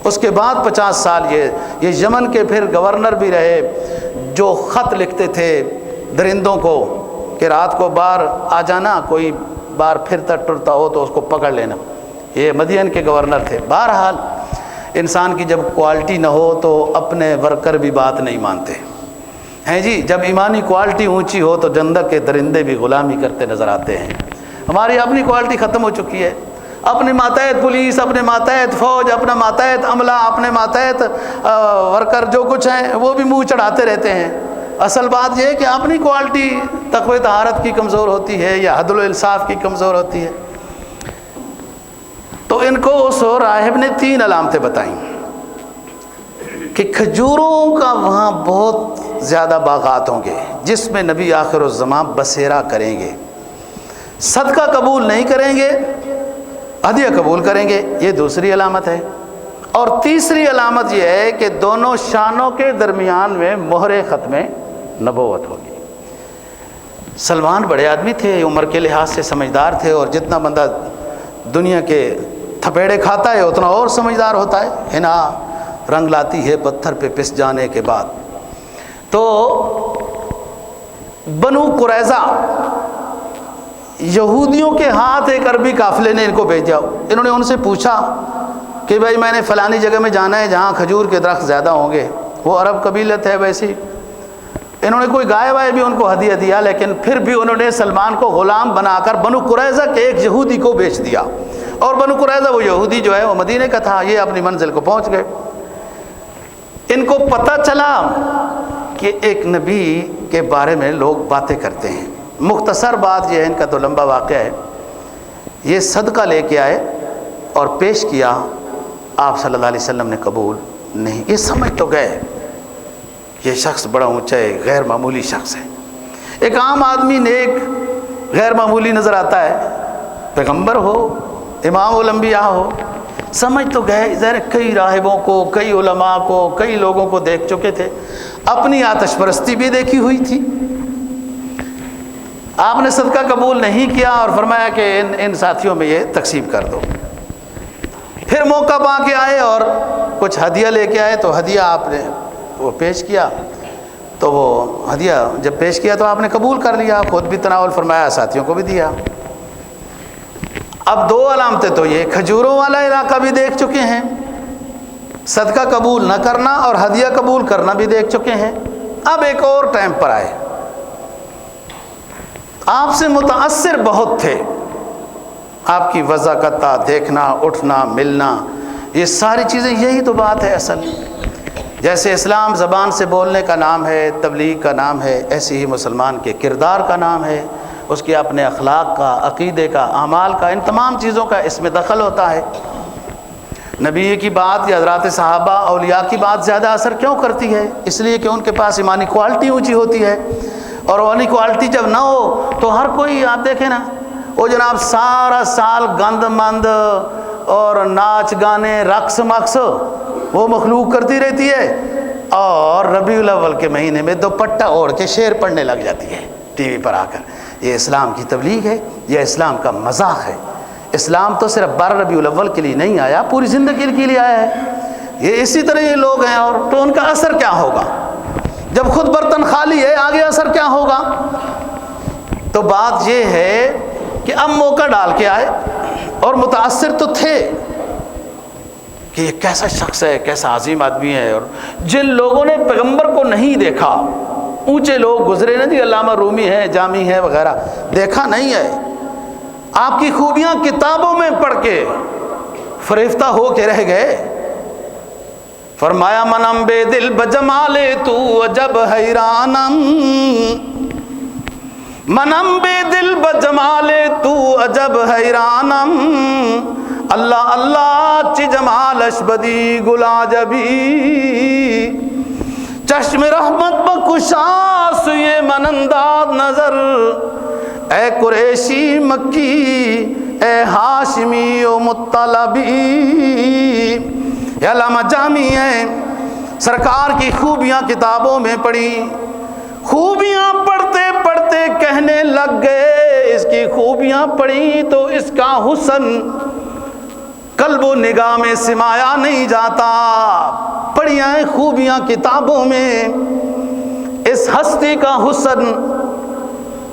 اس کے بعد 50 سال یہ یمن کے پھر گورنر بھی رہے جو خط لکھتے تھے درندوں کو کہ رات کو باہر آ جانا، کوئی باہر پھرتا ٹرتا ہو تو اس کو پکڑ لینا. یہ مدین کے گورنر تھے. بہرحال انسان کی جب کوالٹی نہ ہو تو اپنے ورکر بھی بات نہیں مانتے ہیں جی. جب ایمانی کوالٹی اونچی ہو تو جنت کے درندے بھی غلامی کرتے نظر آتے ہیں. ہماری اپنی کوالٹی ختم ہو چکی ہے. اپنے ماتحت پولیس، اپنے ماتحت فوج، اپنا ماتحت عملہ، اپنے ماتحت ورکر جو کچھ ہیں وہ بھی منہ چڑھاتے رہتے ہیں. اصل بات یہ ہے کہ اپنی کوالٹی تقوی طہارت کی کمزور ہوتی ہے یا عدل و انصاف کی کمزور ہوتی ہے. تو ان کو اس راہب نے 3 علامتیں بتائیں کہ کھجوروں کا وہاں بہت زیادہ باغات ہوں گے جس میں نبی آخر الزمان بسیرا کریں گے، صدقہ قبول نہیں کریں گے، ہدیہ قبول کریں گے. یہ دوسری علامت ہے. اور تیسری علامت یہ ہے کہ دونوں شانوں کے درمیان میں مہر ختم نبوت ہوگی. سلمان بڑے آدمی تھے، عمر کے لحاظ سے سمجھدار تھے، اور جتنا بندہ دنیا کے تھپیڑے کھاتا ہے اتنا اور سمجھدار ہوتا ہے. ہنا رنگ لاتی ہے پتھر پہ پس جانے کے بعد. تو بنو قریظہ یہودیوں کے ہاتھ ایک عربی قافلے نے ان کو بھیجا. انہوں نے ان سے پوچھا کہ بھائی میں نے فلانی جگہ میں جانا ہے جہاں کھجور کے درخت زیادہ ہوں گے. وہ عرب قبیلت ہے ویسی. انہوں نے کوئی گائے وائے بھی ان کو ہدیہ دیا، لیکن پھر بھی انہوں نے سلمان کو غلام بنا کر بنو قریظہ کے ایک یہودی کو بیچ دیا. اور بنو قریظہ وہ یہودی جو ہے وہ مدینے کا تھا. یہ اپنی منزل کو پہنچ گئے. ان کو پتہ چلا کہ ایک نبی کے بارے میں لوگ باتیں کرتے ہیں. مختصر بات یہ ہے، ان کا تو لمبا واقعہ ہے. یہ صدقہ لے کے آئے اور پیش کیا، آپ صلی اللہ علیہ وسلم نے قبول نہیں. یہ سمجھ تو گئے یہ شخص بڑا اونچا ہے، غیر معمولی شخص ہے. ایک عام آدمی نیک غیر معمولی نظر آتا ہے، پیغمبر ہو، امام الانبیاء ہو. سمجھ تو گئے. ظاہر کئی راہبوں کو، کئی علماء کو، کئی لوگوں کو دیکھ چکے تھے. اپنی آتش پرستی بھی دیکھی ہوئی تھی. آپ نے صدقہ قبول نہیں کیا اور فرمایا کہ ان ساتھیوں میں یہ تقسیم کر دو. پھر موقع پا کے آئے اور کچھ ہدیہ لے کے آئے. تو ہدیہ آپ نے وہ پیش کیا. تو وہ ہدیہ جب پیش کیا تو آپ نے قبول کر لیا، خود بھی تناول فرمایا، ساتھیوں کو بھی دیا. اب 2 علامتیں تو یہ کھجوروں والا علاقہ بھی دیکھ چکے ہیں، صدقہ قبول نہ کرنا اور ہدیہ قبول کرنا بھی دیکھ چکے ہیں. اب ایک اور ٹائم پر آئے. آپ سے متاثر بہت تھے. آپ کی وضاحت، دیکھنا، اٹھنا، ملنا، یہ ساری چیزیں، یہی تو بات ہے اصل. جیسے اسلام زبان سے بولنے کا نام ہے، تبلیغ کا نام ہے، ایسے ہی مسلمان کے کردار کا نام ہے، اس کے اپنے اخلاق کا، عقیدے کا، اعمال کا، ان تمام چیزوں کا اس میں دخل ہوتا ہے. نبی کی بات یا حضرات صحابہ اولیاء کی بات زیادہ اثر کیوں کرتی ہے؟ اس لیے کہ ان کے پاس ایمانی کوالٹی اونچی ہوتی ہے. اور ایمانی کوالٹی جب نہ ہو تو ہر کوئی، آپ دیکھیں نا، وہ جناب سارا سال گند مند اور ناچ گانے رقص مقص وہ مخلوق کرتی رہتی ہے، اور ربیع الاول کے مہینے میں دوپٹہ اوڑھ کے شعر پڑھنے لگ جاتی ہے ٹی وی پر آ کر. یہ اسلام کی تبلیغ ہے، یہ اسلام کا مذاق ہے. اسلام تو صرف 12 ربیع الاول کے لیے نہیں آیا، پوری زندگی کے لیے آیا ہے. یہ اسی طرح یہ لوگ ہیں، اور تو ان کا اثر کیا ہوگا جب خود برتن خالی ہے؟ آگے اثر کیا ہوگا؟ تو بات یہ ہے کہ اب موقع ڈال کے آئے اور متاثر تو تھے کہ یہ کیسا شخص ہے، کیسا عظیم آدمی ہے. اور جن لوگوں نے پیغمبر کو نہیں دیکھا، اونچے لوگ گزرے نا جی، علامہ رومی ہے، جامی ہے وغیرہ، دیکھا نہیں ہے. آپ کی خوبیاں کتابوں میں پڑھ کے فریفتہ ہو کے رہ گئے. فرمایا منم بے دل بجمال تو عجب حیرانم، منم بے دل بجمال تو عجب حیرانم، اللہ اللہ چی جمالش بدی گلا جبی، چشم رحمت بکشاس یہ مننداد نظر، اے قریشی مکی اے ہاشمی و مطلبی. یہ علامہ جامی ہے، سرکار کی خوبیاں کتابوں میں پڑھی، خوبیاں پڑھتے پڑھتے کہنے لگ گئے اس کی خوبیاں پڑھی تو اس کا حسن قلب و نگاہ میں سمایا نہیں جاتا۔ پڑھیاں خوبیاں کتابوں میں، اس ہستی کا حسن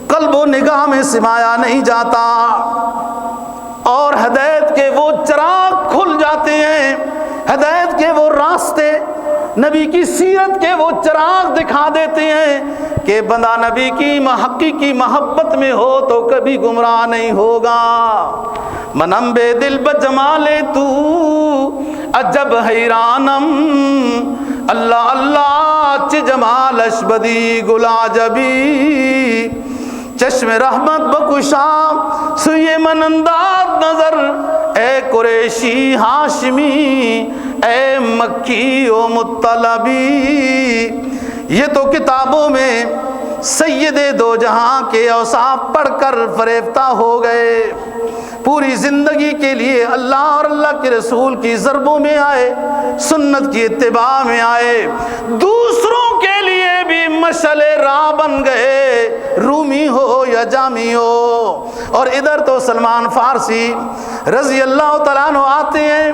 قلب و نگاہ میں سمایا نہیں جاتا، اور ہدایت کے وہ چراغ کھل جاتے ہیں، ہدایت کے وہ راستے، نبی کی سیرت کے وہ چراغ دکھا دیتے ہیں کہ بندہ نبی کی حقیقی محبت میں ہو تو کبھی گمراہ نہیں ہوگا۔ منم بے دل بجمال تو عجب حیرانم، اللہ اللہ چ جمالش بدی گلا جبی، چشم رحمت بکشا سوئے من انداز نظر، اے قریشی ہاشمی اے مکی و مطلبی۔ یہ تو کتابوں میں سید دو جہاں کے اوصاف پڑھ کر فریفتہ ہو گئے، پوری زندگی کے لیے اللہ اور اللہ کے رسول کی ضربوں میں آئے، سنت کی اتباع میں آئے، دوسروں کے لیے بھی مشعل راہ بن گئے، رومی ہو یا جامی ہو۔ اور ادھر تو سلمان فارسی رضی اللہ تعالیٰ عنہ آتے ہیں،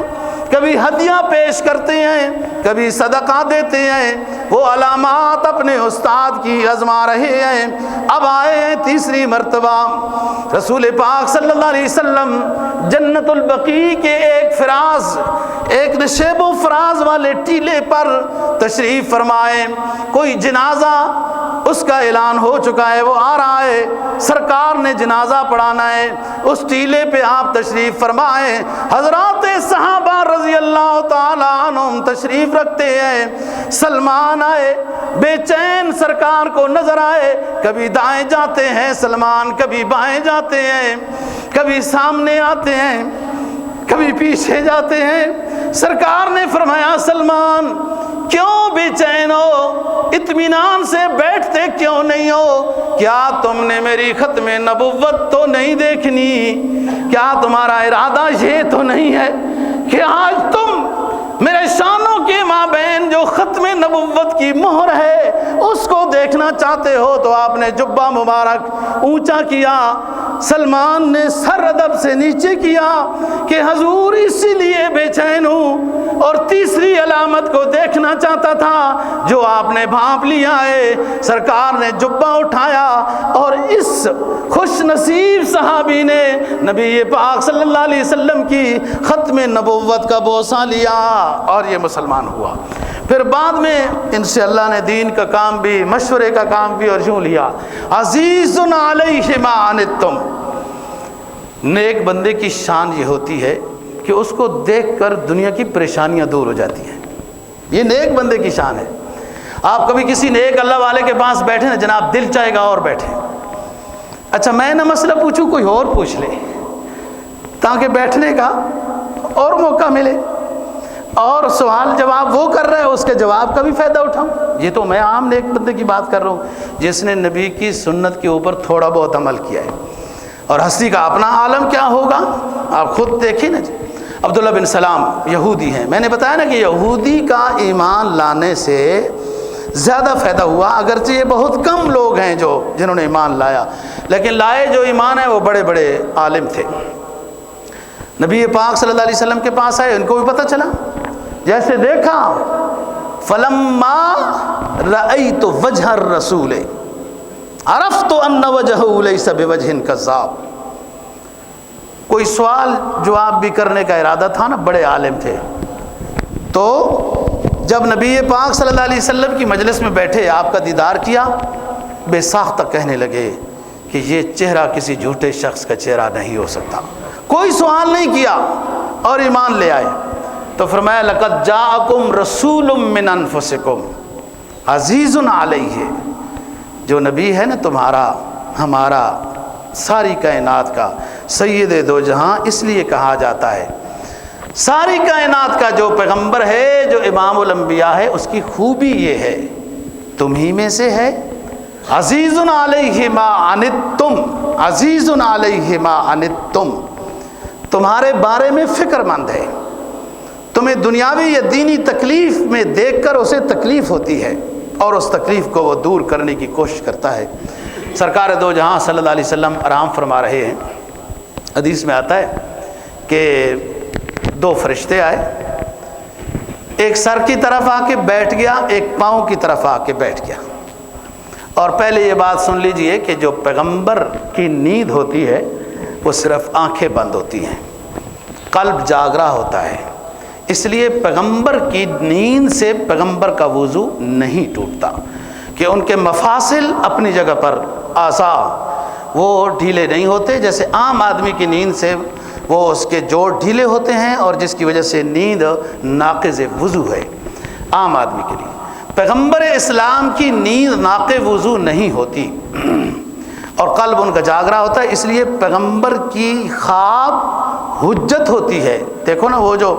کبھی ہدیہ پیش کرتے ہیں، کبھی صدقہ دیتے ہیں، وہ علامات اپنے استاد کی آزما رہے ہیں۔ اب آئے ہیں تیسری مرتبہ، رسول پاک صلی اللہ علیہ وسلم جنت البقیع کے ایک نشیب و فراز والے ٹیلے پر تشریف فرمائے، کوئی جنازہ اس کا اعلان ہو چکا ہے، وہ آ رہا ہے، سرکار نے جنازہ پڑھانا ہے، اس ٹیلے پہ آپ تشریف فرمائے، حضرات صحابہ رضی اللہ تعالیٰ عنہم تشریف رکھتے ہیں۔ سلمان آئے، بے چین سرکار کو نظر آئے، کبھی دائیں جاتے ہیں سلمان، کبھی بائیں جاتے ہیں، کبھی سامنے آتے ہیں، کبھی پیچھے جاتے ہیں۔ سرکار نے فرمایا سلمان کیوں بے چین ہو، اطمینان سے بیٹھتے کیوں نہیں ہو؟ کیا تم نے میری ختم نبوت تو نہیں دیکھنی؟ کیا تمہارا ارادہ یہ تو نہیں ہے کہ آج تم میرے شانوں کے مابین جو ختم نبوت کی مہر ہے اس کو دیکھنا چاہتے ہو؟ تو آپ نے جبہ مبارک اونچا کیا، سلمان نے سر ادب سے نیچے کیا کہ حضور اسی لیے بے چین ہوں، اور تیسری علامت کو دیکھنا چاہتا تھا جو آپ نے بھانپ لیا ہے۔ سرکار نے جبہ اٹھایا اور اس خوش نصیب صحابی نے نبی پاک صلی اللہ علیہ وسلم کی ختم نبوت کا بوسہ لیا اور یہ مسلمان ہوا۔ پھر بعد میں ان سے اللہ نے دین کا کام بھی، مشورے کا کام بھی اور یوں لیا۔ عزیز علیہ ما عنتم، نیک بندے کی شان یہ ہوتی ہے کہ اس کو دیکھ کر دنیا کی پریشانیاں دور ہو جاتی ہیں، یہ نیک بندے کی شان ہے۔ آپ کبھی کسی نیک اللہ والے کے پاس بیٹھے نا جناب، دل چاہے گا اور بیٹھے، اچھا میں نہ مسئلہ پوچھوں کوئی اور پوچھ لے تاکہ بیٹھنے کا اور موقع ملے، اور سوال جواب وہ کر رہا ہے اس کے جواب کا بھی فائدہ اٹھاؤں۔ یہ تو میں عام نیک بندے کی بات کر رہا ہوں جس نے نبی کی سنت کے اوپر تھوڑا بہت عمل کیا ہے، اور ہستی کا اپنا عالم کیا ہوگا آپ خود دیکھیں نا جی۔ عبداللہ بن سلام یہودی ہیں، میں نے بتایا نا کہ یہودی کا ایمان لانے سے زیادہ فائدہ ہوا، اگرچہ یہ بہت کم لوگ ہیں جنہوں نے ایمان لایا، لیکن لائے جو ایمان ہے وہ بڑے بڑے عالم تھے۔ نبی پاک صلی اللہ علیہ وسلم کے پاس آئے، ان کو بھی پتہ چلا، جیسے دیکھا فلما رأیت وجہ الرسول عرفت ان وجہہ لیس بوجہ کذاب۔ کوئی سوال جواب بھی کرنے کا ارادہ تھا نا، بڑے عالم تھے، تو جب نبی پاک صلی اللہ علیہ وسلم کی مجلس میں بیٹھے، آپ کا دیدار کیا، بے ساختہ کہنے لگے کہ یہ چہرہ کسی جھوٹے شخص کا چہرہ نہیں ہو سکتا۔ کوئی سوال نہیں کیا اور ایمان لے آئے۔ تو فرمایا لقد جاءکم رسول من انفسکم عزیز علیہ، جو نبی ہے نا تمہارا، ہمارا، ساری کائنات کا سید دو جہاں اس لیے کہا جاتا ہے، ساری کائنات کا جو پیغمبر ہے، جو امام الانبیاء ہے، اس کی خوبی یہ ہے تم ہی میں سے ہے۔ عزیز علیہ ما عنتم، عزیز علیہ ما عنتم، تمہارے بارے میں فکر مند ہے، تمہیں دنیاوی یا دینی تکلیف میں دیکھ کر اسے تکلیف ہوتی ہے اور اس تکلیف کو وہ دور کرنے کی کوشش کرتا ہے۔ سرکار دو جہاں صلی اللہ علیہ وسلم آرام فرما رہے ہیں. حدیث میں آتا ہے کہ دو فرشتے آئے، ایک سر کی طرف آ کے بیٹھ گیا، ایک پاؤں کی طرف آ کے بیٹھ گیا. اور پہلے یہ بات سن لیجئے کہ جو پیغمبر کی نیند ہوتی ہے وہ صرف آنکھیں بند ہوتی ہیں، قلب جاگ رہا ہوتا ہے. اس لیے پیغمبر کی نیند سے پیغمبر کا وضو نہیں ٹوٹتا، کہ ان کے مفاصل اپنی جگہ پر، اعضاء وہ ڈھیلے نہیں ہوتے. جیسے عام آدمی کی نیند سے وہ اس کے جوڑ ڈھیلے ہوتے ہیں، اور جس کی وجہ سے نیند ناقض وضو ہے عام آدمی کے لیے. پیغمبر اسلام کی نیند ناقض وضو نہیں ہوتی، اور قلب ان کا جاگ رہا ہوتا ہے. اس لیے پیغمبر کی خواب حجت ہوتی ہے. دیکھو نا، وہ جو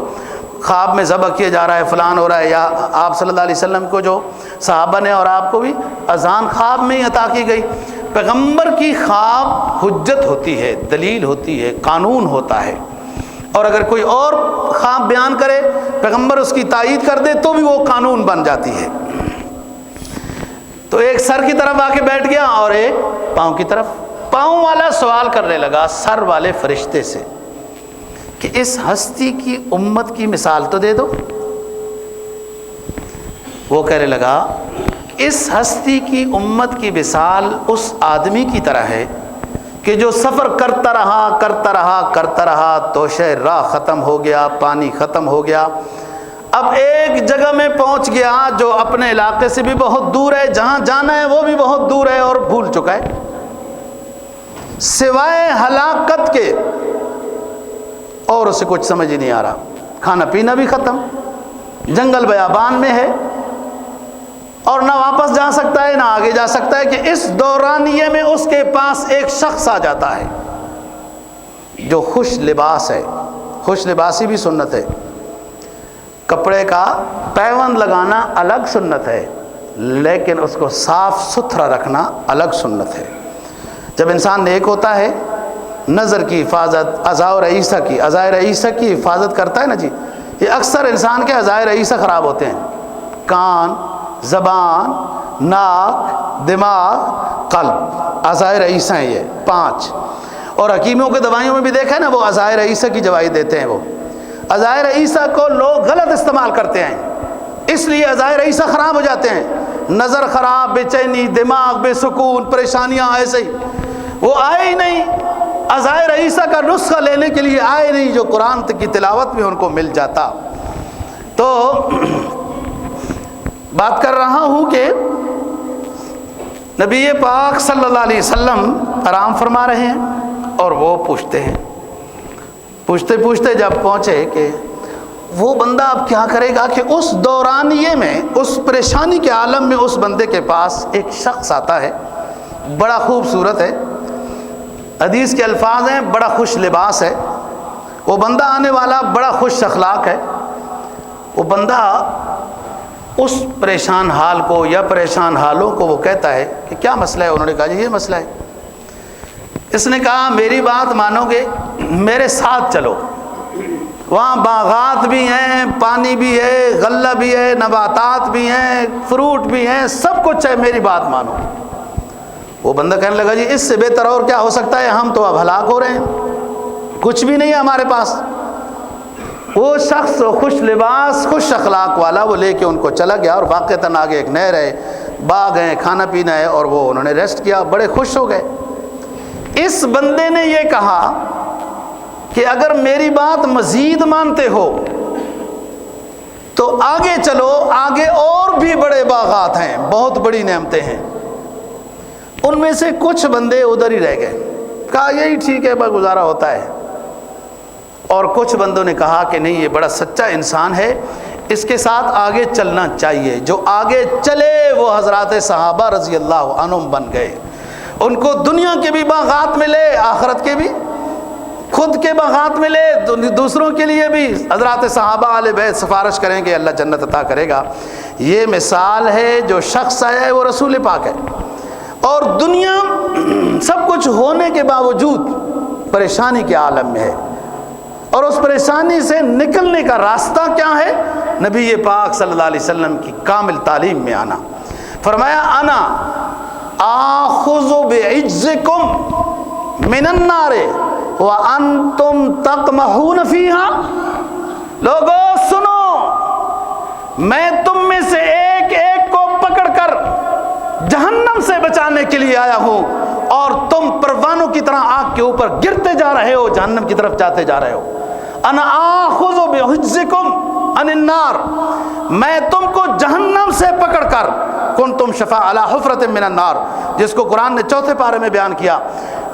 خواب میں ذبح کیا جا رہا ہے، فلان ہو رہا ہے، یا آپ صلی اللہ علیہ وسلم کو جو صحابہ نے اور آپ کو بھی اذان خواب میں ہی عطا کی گئی. پیغمبر کی خواب حجت ہوتی ہے، دلیل ہوتی ہے، قانون ہوتا ہے. اور اگر کوئی اور خواب بیان کرے، پیغمبر اس کی تائید کر دے تو بھی وہ قانون بن جاتی ہے. تو ایک سر کی طرف آ کے بیٹھ گیا اور ایک پاؤں کی طرف. پاؤں والا سوال کرنے لگا سر والے فرشتے سے کہ اس ہستی کی امت کی مثال تو دے دو. وہ کہنے لگا اس ہستی کی امت کی مثال اس آدمی کی طرح ہے کہ جو سفر کرتا رہا تو شہر راہ ختم ہو گیا، پانی ختم ہو گیا. اب ایک جگہ میں پہنچ گیا جو اپنے علاقے سے بھی بہت دور ہے، جہاں جانا ہے وہ بھی بہت دور ہے، اور بھول چکا ہے. سوائے ہلاکت کے اور اسے کچھ سمجھ ہی نہیں آ رہا. کھانا پینا بھی ختم، جنگل بیابان میں ہے، اور نہ واپس جا سکتا ہے نہ آگے جا سکتا ہے. کہ اس دورانیے میں اس کے پاس ایک شخص آ جاتا ہے جو خوش لباس ہے. خوش لباسی بھی سنت ہے، کپڑے کا پیوند لگانا الگ سنت ہے، لیکن اس کو صاف ستھرا رکھنا الگ سنت ہے. جب انسان نیک ہوتا ہے، نظر کی حفاظت، اعضاء رئیسہ کی حفاظت کرتا ہے نا جی. یہ اکثر انسان کے اعضاء رئیسہ خراب ہوتے ہیں، کان، زبان، ناک، دماغ، قلب، اعضاء رئیسہ ہیں یہ 5. اور حکیموں کے دوائیوں میں بھی دیکھا ہے نا، وہ اعضاء رئیسہ کی دوائی دیتے ہیں. وہ اعضاء رئیسہ کو لوگ غلط استعمال کرتے ہیں، اس لیے اعضاء رئیسہ خراب ہو جاتے ہیں. نظر خراب، بے چینی، دماغ بے سکون، پریشانیاں ایسے ہی. وہ آئے ہی نہیں، اعضاء رئیسہ کا نسخہ لینے کے لیے آئے نہیں، جو قرآن کی تلاوت میں ان کو مل جاتا. تو بات کر رہا ہوں کہ نبی پاک صلی اللہ علیہ وسلم آرام فرما رہے ہیں، اور وہ پوچھتے ہیں. پوچھتے جب پہنچے کہ وہ بندہ اب کیا کرے گا، کہ اس دورانیے میں، اس پریشانی کے عالم میں اس بندے کے پاس ایک شخص آتا ہے، بڑا خوبصورت ہے. حدیث کے الفاظ ہیں بڑا خوش لباس ہے. وہ بندہ آنے والا بڑا خوش اخلاق ہے. وہ بندہ اس پریشان حال کو یا پریشان حالوں کو وہ کہتا ہے کہ کیا مسئلہ ہے. انہوں نے کہا جی یہ مسئلہ ہے. اس نے کہا میری بات مانو گے، میرے ساتھ چلو. وہاں باغات بھی ہیں، پانی بھی ہے، غلہ بھی ہے، نباتات بھی ہیں، فروٹ بھی ہیں، سب کچھ ہے، میری بات مانو. وہ بندہ کہنے لگا جی اس سے بہتر اور کیا ہو سکتا ہے، ہم تو اب ہلاک ہو رہے ہیں، کچھ بھی نہیں ہے ہمارے پاس. وہ شخص خوش لباس، خوش اخلاق والا، وہ لے کے ان کو چلا گیا، اور واقعتاً آگے ایک نہر ہے، باغ ہے، کھانا پینا ہے، اور وہ انہوں نے ریسٹ کیا، بڑے خوش ہو گئے. اس بندے نے یہ کہا کہ اگر میری بات مزید مانتے ہو تو آگے چلو، آگے اور بھی بڑے باغات ہیں، بہت بڑی نعمتیں ہیں. ان میں سے کچھ بندے ادھر ہی رہ گئے، کہا یہی ٹھیک ہے، بس گزارا ہوتا ہے. اور کچھ بندوں نے کہا کہ نہیں، یہ بڑا سچا انسان ہے، اس کے ساتھ آگے چلنا چاہیے. جو آگے چلے وہ حضرات صحابہ رضی اللہ عنہم بن گئے. ان کو دنیا کے بھی باغات ملے، آخرت کے بھی، خود کے باغات ملے، دوسروں کے لیے بھی. حضرات صحابہ اہل بیت سفارش کریں گے، اللہ جنت عطا کرے گا. یہ مثال ہے، جو شخص ہے وہ رسول پاک ہے، اور دنیا سب کچھ ہونے کے باوجود پریشانی کے عالم میں ہے. اور اس پریشانی سے نکلنے کا راستہ کیا ہے؟ نبی پاک صلی اللہ علیہ وسلم کی کامل تعلیم میں آنا. فرمایا انا آخذ بعجزکم من النار وانتم تطمحون فیہا، لوگوں سنو، میں تم میں سے ایک ایک کو پکڑ کر جہنم سے بچانے کے لیے آیا ہوں، اور تم پروانوں کی طرح آگ کے اوپر گرتے جا رہے ہو، جہنم کی طرف جاتے جا رہے ہو۔ انا آخذ بعجزکم عن النار، میں تم کو جہنم سے پکڑ کر، کنتم شفا علی حفرۃ من النار، جس کو قرآن نے چوتھے پارے میں بیان کیا۔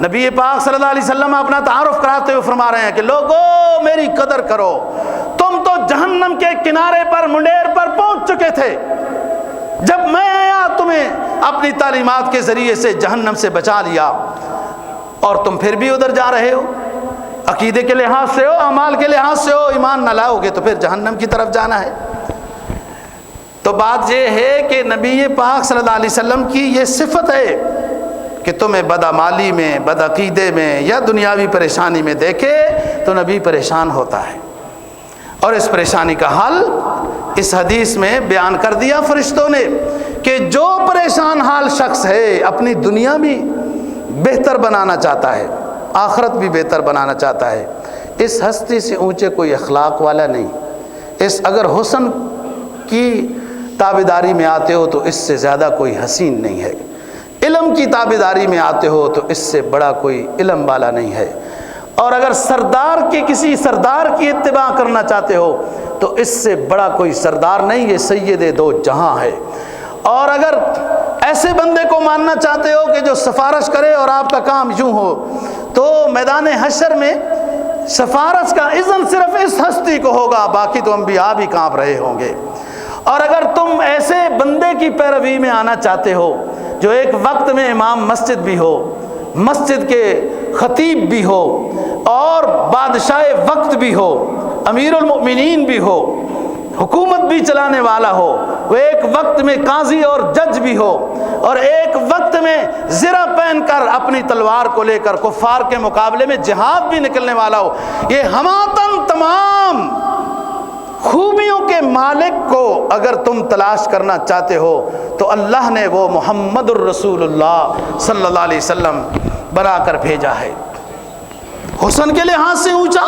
نبی پاک صلی اللہ علیہ وسلم اپنا تعارف کراتے ہوئے فرما رہے ہیں کہ لوگوں میری قدر کرو، تم تو جہنم کے کنارے پر، منڈیر پر پہنچ چکے تھے، جب میں آیا تمہیں اپنی تعلیمات کے ذریعے سے جہنم سے بچا لیا، اور تم پھر بھی ادھر جا رہے ہو، عقیدے کے لحاظ سے ہو، اعمال کے لحاظ سے ہو، ایمان نہ لاؤ گے تو پھر جہنم کی طرف جانا ہے۔ تو بات یہ ہے کہ نبی پاک صلی اللہ علیہ وسلم کی یہ صفت ہے کہ تمہیں بدعمالی میں، بدعقیدے میں یا دنیاوی پریشانی میں دیکھے تو نبی پریشان ہوتا ہے، اور اس پریشانی کا حل اس حدیث میں بیان کر دیا فرشتوں نے کہ جو پریشان حال شخص ہے اپنی دنیا بھی بہتر بنانا چاہتا ہے، آخرت بھی بہتر بنانا چاہتا ہے، اس ہستی سے اونچے کوئی اخلاق والا نہیں، اس اگر حسن کی تابعداری میں آتے ہو تو اس سے زیادہ کوئی حسین نہیں ہے، علم کی تابعداری میں آتے ہو تو اس سے بڑا کوئی علم والا نہیں ہے، اور اگر کسی سردار کی اتباع کرنا چاہتے ہو تو اس سے بڑا کوئی سردار نہیں، یہ سید دو جہاں ہے، اور اگر ایسے بندے کو ماننا چاہتے ہو کہ جو سفارش کرے اور آپ کا کام یوں ہو، تو میدان حشر میں سفارش کا اذن صرف اس ہستی کو ہوگا، باقی تو انبیاء بھی کانپ رہے ہوں گے۔ اور اگر تم ایسے بندے کی پیروی میں آنا چاہتے ہو جو ایک وقت میں امام مسجد بھی ہو، مسجد کے خطیب بھی ہو، اور بادشاہ وقت بھی ہو، امیر المؤمنین بھی ہو، حکومت بھی چلانے والا ہو، وہ ایک وقت میں قاضی اور جج بھی ہو، اور ایک وقت میں زرہ پہن کر اپنی تلوار کو لے کر کفار کے مقابلے میں جہاد بھی نکلنے والا ہو، یہ ہماتن تمام خوبیوں کے مالک کو اگر تم تلاش کرنا چاہتے ہو تو اللہ نے وہ محمد الرسول اللہ صلی اللہ علیہ وسلم بنا کر بھیجا ہے۔ حسن کے لحاظ سے اونچا،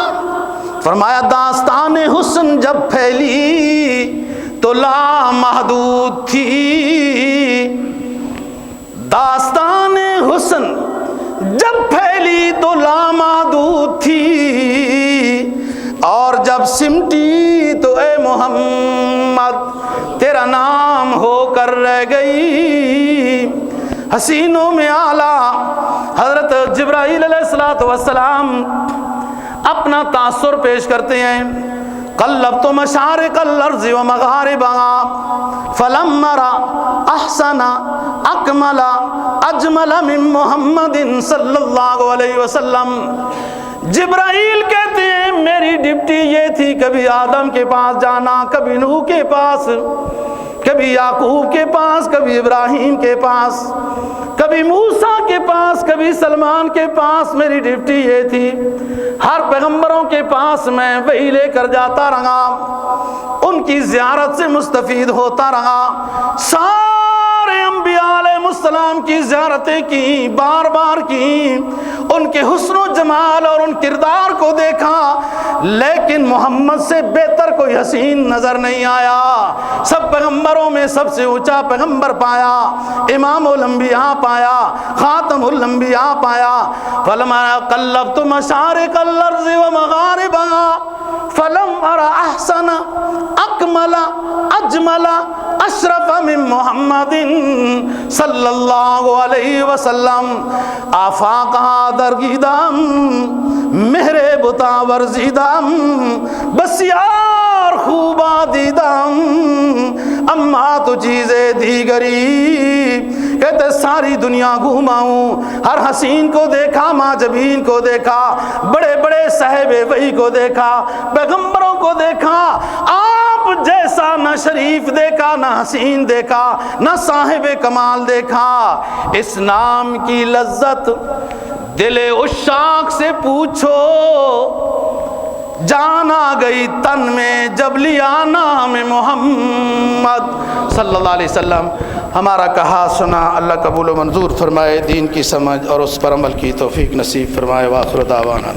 فرمایا داستان حسن جب پھیلی تو لامحدود تھی، داستان حسن جب پھیلی تو لامحدود تھی، اور جب سمٹی تو اے محمد تیرا نام ہو کر رہ گئی۔ حسینوں میں اعلیٰ حضرت جبرائیل علیہ السلام اپنا تاثر پیش کرتے ہیں، قلبت مشارق الارض ومغاربها فلم ارى احسن اکمل اجمل من محمد صلی اللہ علیہ وسلم۔ جبرائیل کہتے ہیں میری ڈپٹی یہ تھی، کبھی آدم کے پاس جانا، کبھی نوح کے پاس، کبھی یعقوب کے پاس، کبھی ابراہیم کے پاس، کبھی موسیٰ کے پاس، کبھی سلمان کے پاس، میری ڈپٹی یہ تھی۔ ہر پیغمبروں کے پاس میں وہی لے کر جاتا رہا، ان کی زیارت سے مستفید ہوتا رہا، سارے انبیاء علیہ السلام کی زیارتیں کی، بار بار کی، ان کے حسن و جمال اور ان کردار کو دیکھا، لیکن محمد سے بہتر کوئی حسین نظر نہیں آیا۔ سب پیغمبروں میں سب سے اونچا پیغمبر پایا، امام الانبیاء پایا، خاتم الانبیاء پایا۔ فلما قلبت مشارق الارض ومغاربها فلم ارى احسن اکمل اجمل اشرف من محمد صلی اللہ علیہ وسلم۔ آفاقہ درگیدم مہر بتا ورزیدم، بسیار خوبا دیدم اما تو چیزیں دیگری۔ کہتے ساری دنیا گھوما ہوں، ہر حسین کو دیکھا، ماجبین کو دیکھا، بڑے بڑے صاحب وحی کو دیکھا، پیغمبروں کو دیکھا، آپ جیسا نہ شریف دیکھا، نہ حسین دیکھا، نہ صاحب کمال دیکھا۔ اس نام کی لذت دل عشاق سے پوچھو، جان آ گئی تن میں جب لیا نام محمد صلی اللہ علیہ وسلم۔ ہمارا کہا سنا اللہ قبول و منظور فرمائے، دین کی سمجھ اور اس پر عمل کی توفیق نصیب فرمائے۔ وآخر دعوانا